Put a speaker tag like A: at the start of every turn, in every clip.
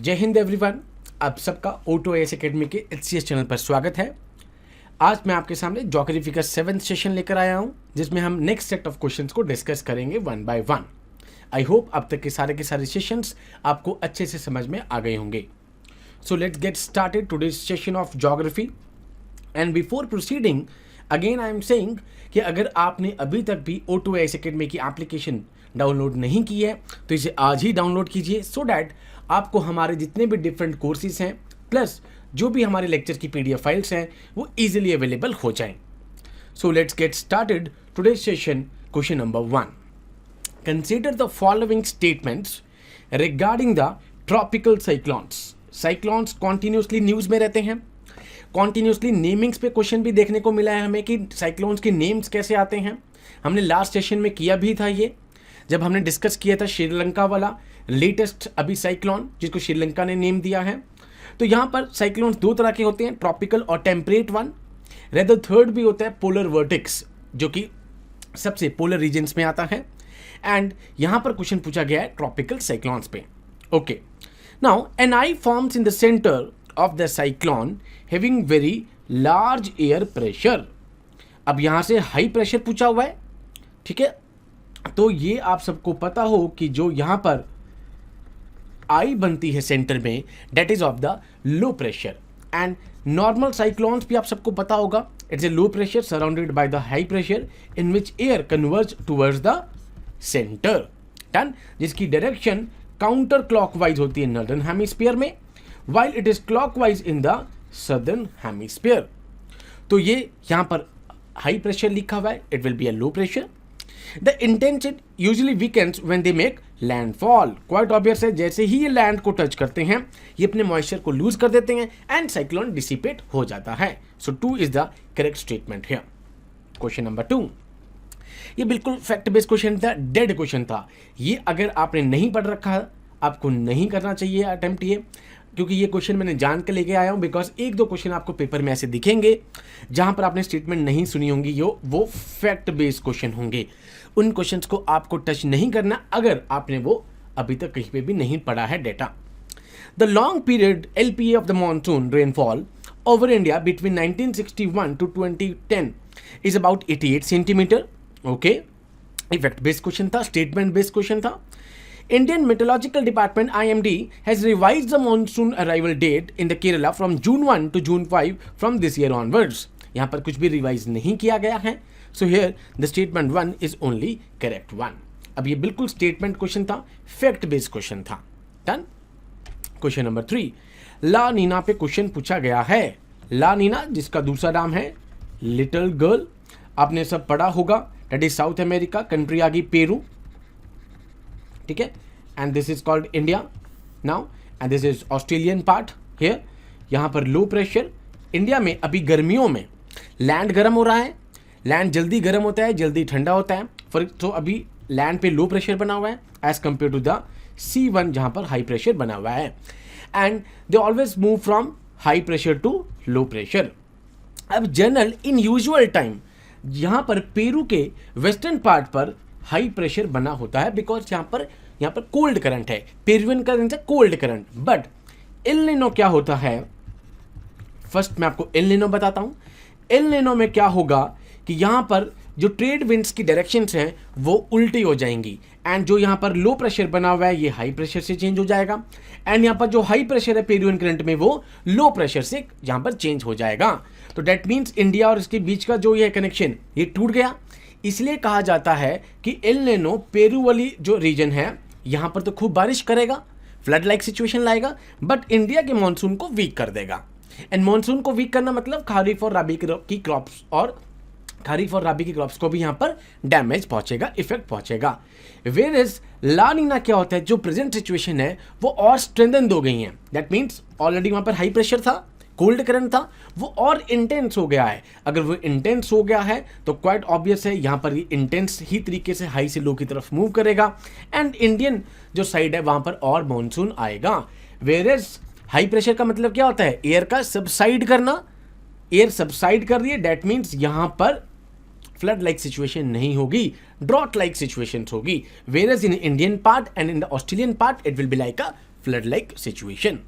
A: जय हिंद एवरीवन, आप सबका ऑटो एस एकेडमी के एचसीएस चैनल पर स्वागत है। आज मैं आपके सामने ज्योग्राफी का 7th सेशन लेकर आया हूं, जिसमें हम नेक्स्ट सेट ऑफ क्वेश्चंस को डिस्कस करेंगे one by one. I hope अब तक के सारे सेशंस आपको अच्छे से समझ में आ गए होंगे। So let's get started today's session of geography. And before proceeding again I am saying कि अगर आपने अभी तक भी ऑटो एस एकेडमी की एप्लीकेशन डाउनलोड नहीं की है तो इसे आज ही डाउनलोड कीजिए, सो डैट आपको हमारे जितने भी डिफरेंट कोर्सेज हैं प्लस जो भी हमारे लेक्चर की पीडीएफ फाइल्स हैं वो इजीली अवेलेबल हो जाएं। So let's get started today's session. Question number 1, consider the following statements regarding the tropical cyclones. Cyclones continuously news में रहते हैं, कॉन्टिन्यूसली नेमिंग्स पे क्वेश्चन भी देखने को मिला है हमें कि साइक्लोन्स के नेम्स कैसे आते हैं। हमने लास्ट सेशन में किया भी था ये, जब हमने डिस्कस किया था श्रीलंका वाला लेटेस्ट अभी साइक्लोन जिसको श्रीलंका ने नेम दिया है। तो यहाँ पर साइक्लोन्स दो तरह के होते हैं, ट्रॉपिकल और टेम्परेट वन। रेदर थर्ड भी होता है पोलर वर्टेक्स, जो कि सबसे पोलर रीजन्स में आता है। एंड यहाँ पर क्वेश्चन पूछा गया है ट्रॉपिकल साइक्लोन्स पे। Okay, now an eye forms in the centre of the cyclone having very large air pressure. अब यहाँ से हाई प्रेशर पूछा हुआ है, ठीक है। तो ये आप सबको पता हो कि जो यहाँ पर आई बनती है सेंटर में, that is of the low pressure. And normal cyclones भी आप सबको पता होगा, it's a low pressure surrounded by the high pressure in which air converge towards the centre, done, जिसकी डायरेक्शन काउंटर क्लॉकवाइज होती है नॉर्दर्न हेमिस्फीयर में, while it is clockwise in the southern hemisphere. तो ये यहाँ पर हाई प्रेशर लिखा हुआ है, it will be a low pressure. The intensity usually weakens when they make landfall. Quite obvious है, जैसे ही ये लैंड को टच करते हैं ये अपने मॉइस्चर को लूज कर देते हैं एंड साइक्लोन डिसिपेट हो जाता है। सो 2 is the correct statement here. Question number 2, ये बिल्कुल फैक्ट बेस्ड क्वेश्चन था, डेड क्वेश्चन था। ये अगर आपने नहीं पढ़ रखा आपको नहीं करना चाहिए अटेम्प्ट ये, क्योंकि ये क्वेश्चन मैंने जान के लेके आया हूँ। बिकॉज एक दो क्वेश्चन आपको पेपर में ऐसे दिखेंगे जहां पर आपने स्टेटमेंट नहीं सुनी होंगी, वो फैक्ट बेस्ड क्वेश्चन होंगे। उन क्वेश्चंस को आपको टच नहीं करना अगर आपने वो अभी तक कहीं पे भी नहीं पढ़ा है data. The long period LPA of the monsoon rainfall over India between 1961 to 2010 is about 88 centimetre. Okay, fact based question था, स्टेटमेंट बेस्ड क्वेश्चन था। Indian Meteorological Department IMD has revised the monsoon arrival date in the Kerala from June 1 to June 5 from this year onwards. यहाँ पर कुछ भी revise नहीं किया गया है। So here the statement 1 is only correct one. अब ये बिल्कुल स्टेटमेंट क्वेश्चन था, फैक्ट बेस्ड क्वेश्चन था। डन। क्वेश्चन नंबर 3, ला नीना पे क्वेश्चन पूछा गया है। ला नीना जिसका दूसरा नाम है लिटिल गर्ल, आपने सब पढ़ा होगा। That is South America, country आ गई पेरू, ठीक है। And this is called India now, and this is Australian part here. यहाँ पर लो प्रेशर, इंडिया में अभी गर्मियों में लैंड गर्म हो रहा है, लैंड जल्दी गर्म होता है, जल्दी ठंडा होता है। तो अभी लैंड पे लो प्रेशर बना हुआ है as compare to the C1 जहाँ पर हाई प्रेशर बना हुआ है। And they always move from high pressure to low pressure. अब जनरल इन यूजुअल टाइम यहाँ पर पेरू के वेस्टर्न पार्ट पर हाई प्रेशर बना होता है, बिकॉज यहाँ पर कोल्ड करंट है, पेरुवियन करंट है cold current. But El Nino क्या होता है, फर्स्ट मैं आपको एल नीनो बताता हूँ। एल नीनो में क्या होगा कि यहाँ पर जो ट्रेड विंड्स की डायरेक्शंस हैं वो उल्टी हो जाएंगी, एंड जो यहाँ पर लो प्रेशर बना हुआ है ये हाई प्रेशर से चेंज हो जाएगा, एंड यहाँ पर जो हाई प्रेशर है पेरुवियन करंट में वो लो प्रेशर से यहाँ पर चेंज हो जाएगा। तो डेट मीन्स इंडिया और इसके बीच का जो ये कनेक्शन ये टूट गया। इसलिए कहा जाता है कि एल नीनो पेरू वाली जो रीजन है यहाँ पर तो खूब बारिश करेगा, फ्लड लाइक सिचुएशन लाएगा, बट इंडिया के मानसून को वीक कर देगा। एंड मानसून को वीक करना मतलब खारिफ और राबी की क्रॉप्स, और खारिफ और राबी की क्रॉप्स को भी यहाँ पर डैमेज पहुंचेगा, इफेक्ट पहुंचेगा। वेयर इज ला नीना क्या होता है, जो प्रेजेंट सिचुएशन है वो और स्ट्रेंथन हो गई है। दैट मीन्स ऑलरेडी वहां पर हाई प्रेशर था, कोल्ड करंट था, वो और इंटेंस हो गया है। अगर वो इंटेंस हो गया है तो क्वाइट ऑब्वियस है यहाँ पर ये इंटेंस ही तरीके से हाई से लो की तरफ मूव करेगा, एंड इंडियन जो साइड है वहां पर और मॉनसून आएगा। वेयर हाई प्रेशर का मतलब क्या होता है, एयर का सबसाइड करना। एयर सबसाइड कर रही है, डेट मीन्स यहाँ पर फ्लड लाइक सिचुएशन नहीं होगी, ड्रॉट लाइक सिचुएशन होगी। Where in Indian part and in the Australian part it will be like a flood like situation.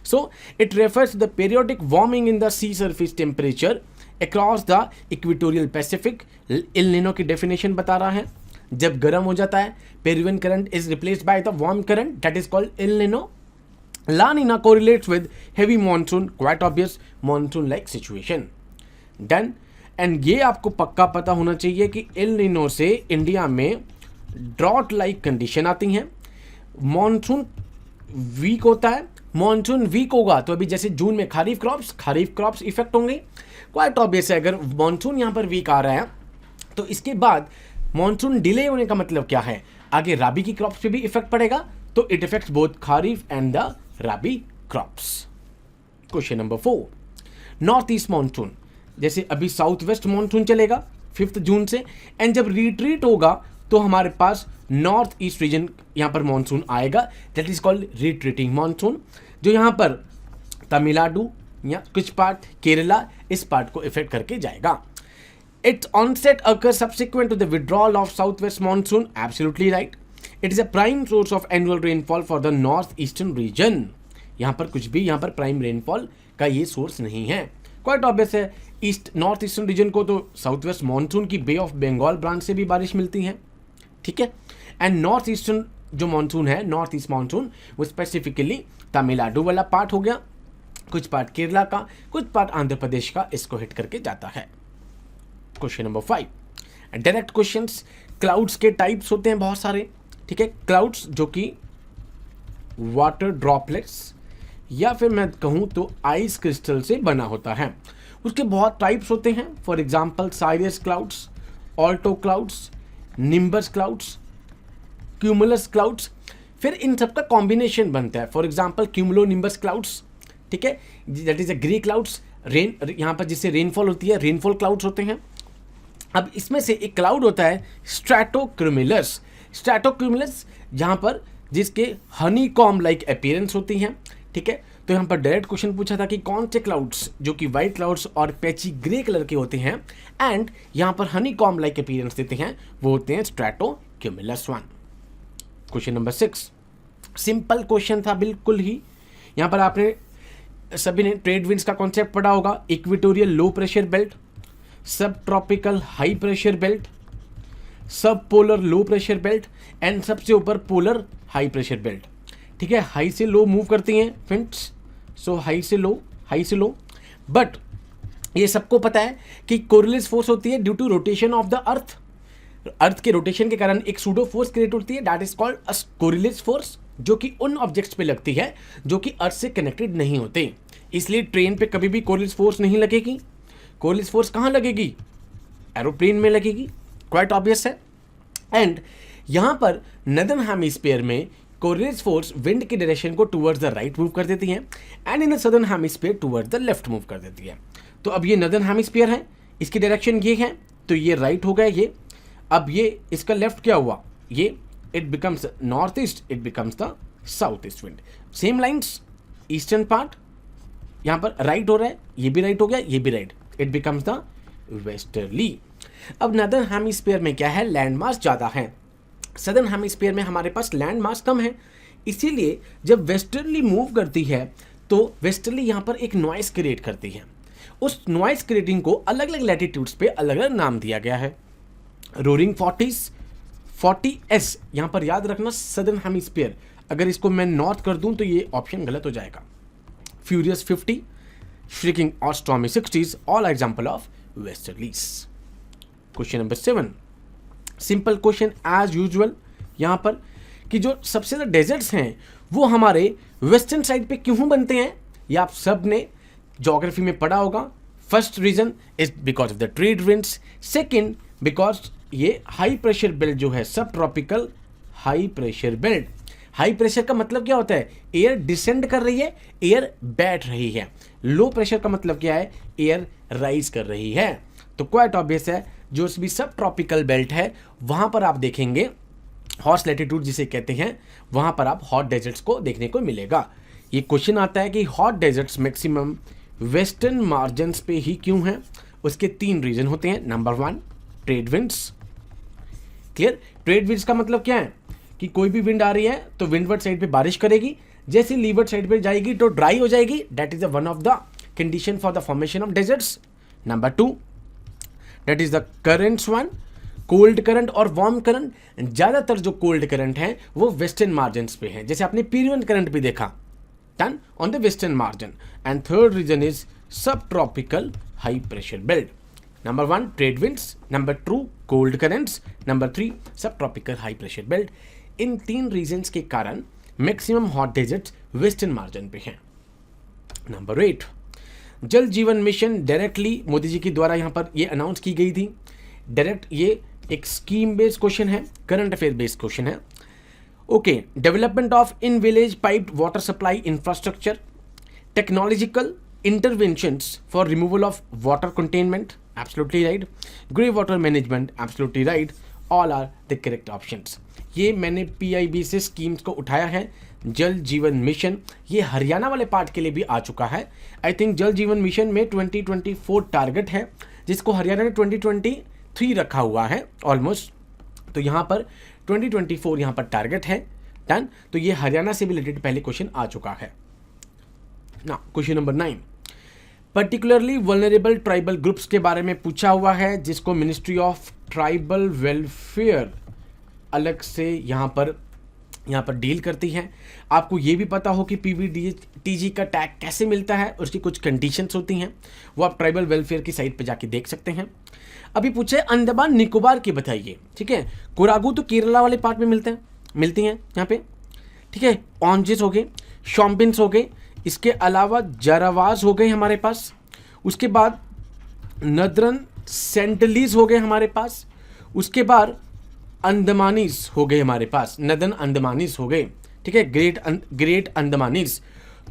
A: So it refers to the periodic warming in the sea surface temperature across the equatorial Pacific. El Nino की definition बता रहा है, जब गर्म हो जाता है Peruvian current is replaced by the warm current, that is called El Nino. La Nina correlates with heavy monsoon, quite obvious monsoon like situation. Done. And ये आपको पक्का पता होना चाहिए कि एल नीनो से इंडिया में ड्रॉट लाइक कंडीशन आती हैं, मॉनसून वीक होता है, मॉनसून वीक होगा तो अभी जैसे जून में खरीफ क्रॉप्स इफेक्ट होंगे, क्वाइट ऑब्वियस है। अगर मॉनसून यहाँ पर वीक आ रहा है तो इसके बाद मॉनसून डिले होने का मतलब क्या है, आगे राबी की क्रॉप्स पे भी इफेक्ट पड़ेगा, तो it effects both kharif and the rabi crops. Question number 4, north east monsoon, जैसे अभी साउथ वेस्ट मॉनसून चलेगा 5 जून से, एंड जब रिट्रीट होगा तो हमारे पास नॉर्थ ईस्ट रीजन यहाँ पर मॉनसून आएगा, that is called retreating monsoon, जो यहाँ पर तमिलनाडु या कुछ पार्ट केरला इस पार्ट को इफेक्ट करके जाएगा। It's onset occur subsequent to the withdrawal of south west monsoon, absolutely right. It is a prime source of annual rainfall for the north eastern region. यहाँ पर कुछ भी यहाँ पर प्राइम रेनफॉल का ये सोर्स नहीं है, क्वाइट ऑब्वियस है। नॉर्थ ईस्टर्न रीजन को तो साउथ वेस्ट मॉनसून की बे ऑफ बंगाल ब्रांच से भी बारिश मिलती है, ठीक है। एंड नॉर्थ ईस्टर्न जो मॉनसून है, नॉर्थ ईस्ट मॉनसून, वो स्पेसिफिकली तमिलनाडु वाला पार्ट हो गया, कुछ पार्ट केरला का, कुछ पार्ट आंध्र प्रदेश का, इसको हिट करके जाता है। Question number 5, direct questions. Clouds के टाइप्स होते हैं बहुत सारे, ठीक है। क्लाउड्स जो कि वाटर ड्रॉपलेट्स या फिर मैं कहूँ तो आइस क्रिस्टल से बना होता है, उसके बहुत टाइप्स होते हैं। For example cirrus clouds, Alto clouds, nimbus clouds, cumulus clouds, फिर इन सबका कॉम्बिनेशन बनता है। For example cumulo nimbus clouds, ठीक है, that is a grey clouds, rain यहाँ पर जिससे रेनफॉल होती है, रेनफॉल क्लाउड्स होते हैं। अब इसमें से एक क्लाउड होता है स्ट्रैटोक्यूमुलस, जहाँ पर जिसके हनी कॉम लाइक अपीयरेंस होती हैं, ठीक है। तो यहाँ पर डायरेक्ट क्वेश्चन पूछा था कि कौन से क्लाउड्स जो कि व्हाइट क्लाउड्स और पैची ग्रे कलर के होते हैं एंड यहाँ पर हनी कॉम लाइक अपीयरेंस देते हैं, वो होते हैं स्ट्रैटोक्यूमुलस 1। क्वेश्चन नंबर 6, सिंपल क्वेश्चन था बिल्कुल ही। यहाँ पर आपने सभी ने ट्रेड विंड्स का कॉन्सेप्ट पढ़ा होगा, इक्वेटोरियल लो प्रेशर बेल्ट, सब ट्रॉपिकल हाई प्रेशर बेल्ट, सब polar low pressure belt and सबसे ऊपर पोलर हाई प्रेशर बेल्ट, ठीक है। हाई से लो मूव करती हैं विंड्स, सो हाई से लो, बट ये सबको पता है कि कोरिलेस फोर्स होती है due to rotation of the earth के रोटेशन के कारण एक सूडो फोर्स क्रिएट होती है, that is called a Coriolis force, जो कि उन ऑब्जेक्ट्स पे लगती है जो कि अर्थ से कनेक्टेड नहीं होते। इसलिए ट्रेन पे कभी भी कोरिलेस फोर्स नहीं लगेगी। कोरिलेस फोर्स कहाँ लगेगी, एरोप्लेन में लगेगी, क्वाइट ऑब्वियस है। एंड यहाँ पर नदर्न हेमिस्फीयर में कोरिलेस फोर्स विंड की डायरेक्शन को टुवर्ड्स द राइट मूव कर देती है and in the southern hemisphere towards the left move कर देती है। तो अब ये नदर्न हेमिस्फीयर है, इसकी डायरेक्शन ये है, तो ये राइट हो गया ये। अब ये इसका लेफ्ट क्या हुआ, ये it becomes north east, it becomes the south east wind. Same lines, eastern part यहाँ पर राइट हो रहा है, ये भी राइट हो गया, ये भी right, it becomes the westerly. अब नदर्न हेमिस्फीयर में क्या है, लैंड मास ज़्यादा है, सदर्न हेमिस्फीयर में हमारे पास लैंड मास कम है, इसीलिए जब वेस्टर्ली मूव करती है तो वेस्टर्ली यहाँ पर एक नॉइस क्रिएट करती है। उस नॉइस क्रिएटिंग को अलग अलग लैटिट्यूड्स पे अलग अलग नाम दिया गया है। रोरिंग 40s यहाँ पर याद रखना सदर्न हेमिस्फीयर, अगर इसको मैं नॉर्थ कर दूं तो ये ऑप्शन गलत हो जाएगा। फ्यूरियस 50, श्रिकिंग और stormy 60s, all example of westerlies. Question number 7, simple question as usual, यहाँ पर कि जो सबसे ज़्यादा डेजर्ट्स हैं वो हमारे वेस्टर्न साइड पे क्यों बनते हैं, ये आप सब ने ज्योग्राफी में पढ़ा होगा। First reason is because of the trade winds, second because ये हाई प्रेशर बेल्ट जो है subtropical high pressure belt. High pressure का मतलब क्या होता है, एयर डिसेंड कर रही है, एयर बैठ रही है। लो प्रेशर का मतलब क्या है, एयर राइज कर रही है। तो क्वाइट ऑब्वियस है जो भी सब ट्रॉपिकल बेल्ट है वहां पर आप देखेंगे हॉट लैटिट्यूड जिसे कहते हैं, वहां पर आप हॉट डेजर्ट्स को देखने को मिलेगा। ये क्वेश्चन आता है कि hot deserts maximum western margins पे ही क्यों हैं, उसके 3 रीजन होते हैं। Number 1, trade winds. Clear, trade winds का मतलब क्या है कि कोई भी विंड आ रही है तो विंडवर्ड साइड पे बारिश करेगी, जैसे लीवर्ड साइड पे जाएगी तो ड्राई हो जाएगी, that is one of the condition for the formation of desserts. Number 2, that is the currents one, cold current और वार्म करंट। ज्यादातर जो कोल्ड करंट है वो वेस्टर्न मार्जिन पे है, जैसे आपने पीरियन करंट भी देखा, done on the western margin. And third region is subtropical high pressure belt. Number 1 trade winds, number 2 cold currents, number 3 subtropical high pressure belt. इन 3 regions के कारण maximum hot deserts western margin पे हैं। Number 8 जल जीवन mission directly Modi ji के द्वारा यहाँ पर ये अनाउंस की गई थी। डायरेक्ट ये एक स्कीम बेस्ड क्वेश्चन है, करंट अफेयर बेस्ड क्वेश्चन है। Okay, development of in village piped water supply infrastructure, technological interventions for removal of water containment, absolutely right. Grey water management, absolutely right. All are the correct options. ये मैंने PIB से schemes को उठाया है। जल जीवन mission ये हरियाणा वाले पार्ट के लिए भी आ चुका है। आई थिंक जल जीवन मिशन में 2024 टारगेट है, जिसको हरियाणा ने 2023 रखा हुआ है ऑलमोस्ट। तो यहाँ पर 2024 यहाँ पर टारगेट है, डन। तो ये हरियाणा से भी रिलेटेड पहले क्वेश्चन आ चुका है ना। Question number 9 particularly vulnerable tribal groups के बारे में पूछा हुआ है, जिसको मिनिस्ट्री ऑफ ट्राइबल वेलफेयर अलग से यहाँ पर डील करती है। आपको ये भी पता हो कि पीवीटीजी का टैग कैसे मिलता है, उसकी कुछ कंडीशंस होती हैं, वो आप ट्राइबल वेलफेयर की साइट पे जाके देख सकते हैं। अभी पूछे अंडमान निकोबार की बताइए, ठीक है। कोरागू तो केरला वाले पार्ट में मिलती हैं यहाँ पे, ठीक है। ऑन्जेस हो गए, शॉम्पिन्स हो गए, इसके अलावा जारावाज हो गए हमारे पास, उसके बाद नदरन सेंटलीज हो गए हमारे पास, उसके बाद अंडमानीज हो गए हमारे पास, नदन अंडमानीज हो गए, ठीक है। Great Andamanese.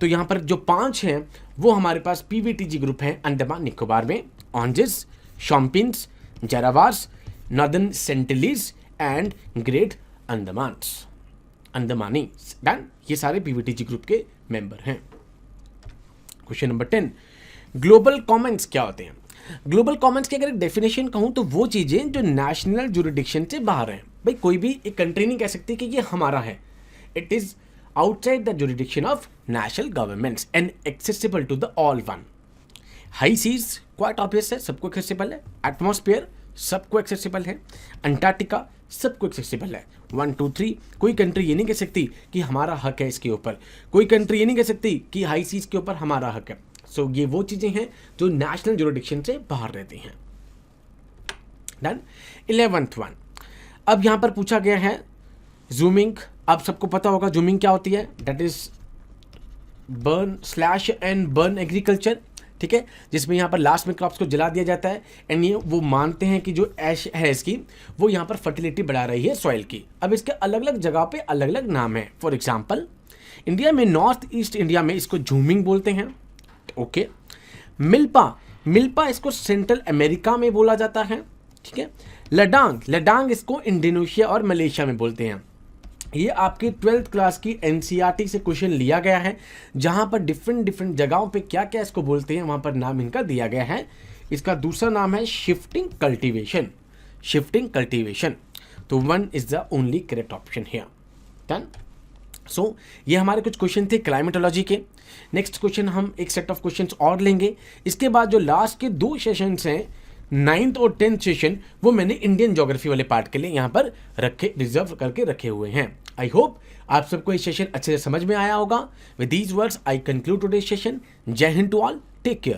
A: तो यहाँ पर जो 5 हैं वो हमारे पास पीवीटीजी ग्रुप हैं अंडमान निकोबार में, Onges, Shompens, Jarawas, Northern Sentinelese and Great Andamanese, done. ये सारे पीवीटीजी ग्रुप के मेंबर हैं। क्वेश्चन नंबर 10 ग्लोबल कॉमन्स क्या होते हैं। ग्लोबल कॉमन्स की अगर एक डेफिनेशन कहूं तो वो चीजें जो नेशनल जुरिडिक्शन से बाहर हैं। भाई कोई भी एक कंट्री नहीं कह सकती कि ये हमारा है, it is outside the jurisdiction of national governments and accessible to the all one. High seas quite obvious है, सबको एक्सेसिबल है। एटमॉस्फेयर सबको एक्सेसिबल है। अंटार्कटिका सबको एक्सेसिबल है। 1 2 3 कोई कंट्री ये नहीं कह सकती कि हमारा हक है इसके ऊपर, कोई कंट्री ये नहीं कह सकती कि हाई सीज के ऊपर हमारा हक है। सो ये वो चीजें हैं जो नेशनल जुरिडिक्शन से बाहर रहती हैं, डन। 11th वन, अब यहां पर पूछा गया है जूमिंग। आप सबको पता होगा जूमिंग क्या होती है, दैट इज बर्न एग्रीकल्चर, ठीक है, जिसमें यहाँ पर लास्ट में क्रॉप्स को जला दिया जाता है एंड ये वो मानते हैं कि जो ऐश है इसकी वो यहाँ पर फर्टिलिटी बढ़ा रही है सॉइल की। अब इसके अलग अलग जगह पे अलग अलग नाम है। फॉर एग्जाम्पल इंडिया में नॉर्थ ईस्ट इंडिया में इसको झूमिंग बोलते हैं, ओके। मिल्पा इसको सेंट्रल अमेरिका में बोला जाता है, ठीक है। लडांग इसको इंडोनेशिया और मलेशिया में बोलते हैं। ये आपकी 12th क्लास की एनसीईआरटी से क्वेश्चन लिया गया है, जहां पर डिफरेंट जगहों पे क्या क्या इसको बोलते हैं वहां पर नाम इनका दिया गया है। इसका दूसरा नाम है शिफ्टिंग कल्टीवेशन। तो 1 is the only correct option here, done. So ये हमारे कुछ क्वेश्चन थे क्लाइमेटोलॉजी के। नेक्स्ट क्वेश्चन हम एक सेट ऑफ क्वेश्चंस और लेंगे। इसके बाद जो लास्ट के 2 सेशंस हैं 9th और 10th सेशन, वो मैंने इंडियन ज्योग्राफी वाले पार्ट के लिए यहाँ पर रिजर्व करके रखे हुए हैं। आई होप आप सबको ये सेशन अच्छे से समझ में आया होगा। With these words I conclude today's session. Jai Hind to all, take care.